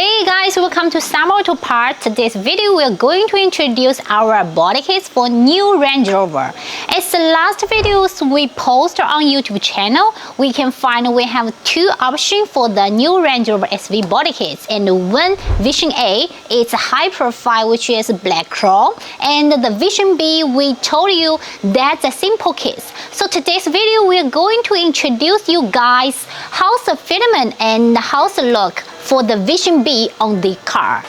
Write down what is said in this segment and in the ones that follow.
Hey guys, welcome to Summer Auto Parts. Today's video we are going to introduce our body kits for new Range Rover. As the last videos we post on YouTube channel, we can find we have two options for the new Range Rover SV body kits, and one Vision A is high profile, which is black chrome, and the Vision B we told you that's a simple kit. So today's video we are going to introduce you guys how's the fitment and how's the look for the Vision B on the car.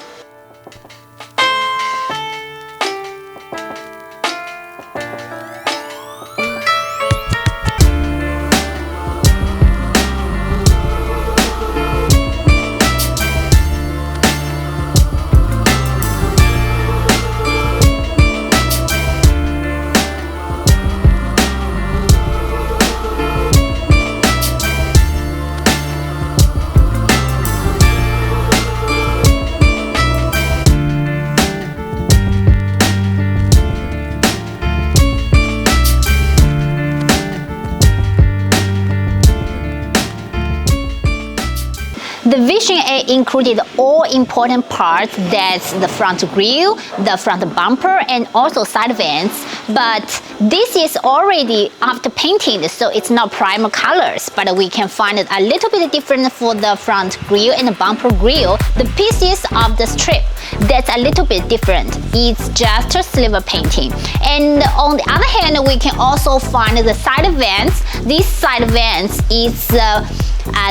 The Vision A included all important parts, that's the front grille, the front bumper, and also side vents. But this is already after painting, so it's not primer colors, but we can find it a little bit different for the front grille and the bumper grille. The pieces of the strip, that's a little bit different. It's just a silver painting. And on the other hand, we can also find the side vents. These side vents is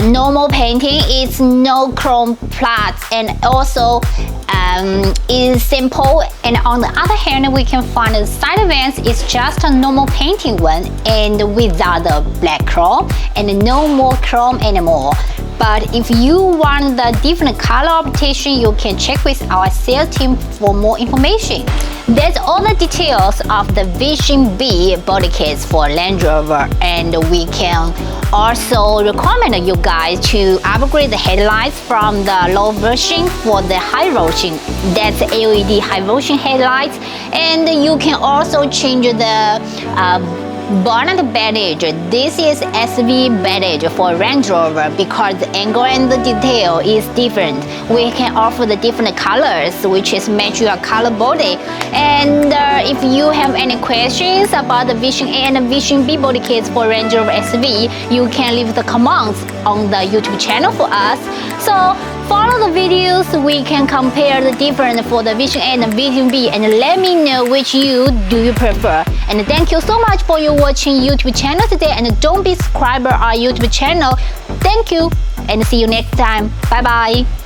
normal painting, it's no chrome plates, and also is simple. And on the other hand, we can find the side vents is just a normal painting one and without the black chrome and no more chrome anymore. But if you want the different color option, you can check with our sales team for more information. That's all the details of the Vision B body kits for Land Rover, and we can also recommend you guys to upgrade the headlights from the low version for the high version. That's LED high version headlights, and you can also change the bonnet badge. This is SV badge for Range Rover because the angle and the detail is different. We can offer the different colors which is match your color body. And if you have any questions about the Vision A and the Vision B body kits for Range Rover SV, you can leave the comments on the YouTube channel for us. So follow the videos, we can compare the difference for the Vision A and the Vision B, and let me know which you prefer. And thank you so much for your watching YouTube channel today, and don't be subscriber our YouTube channel. Thank you and see you next time. Bye bye.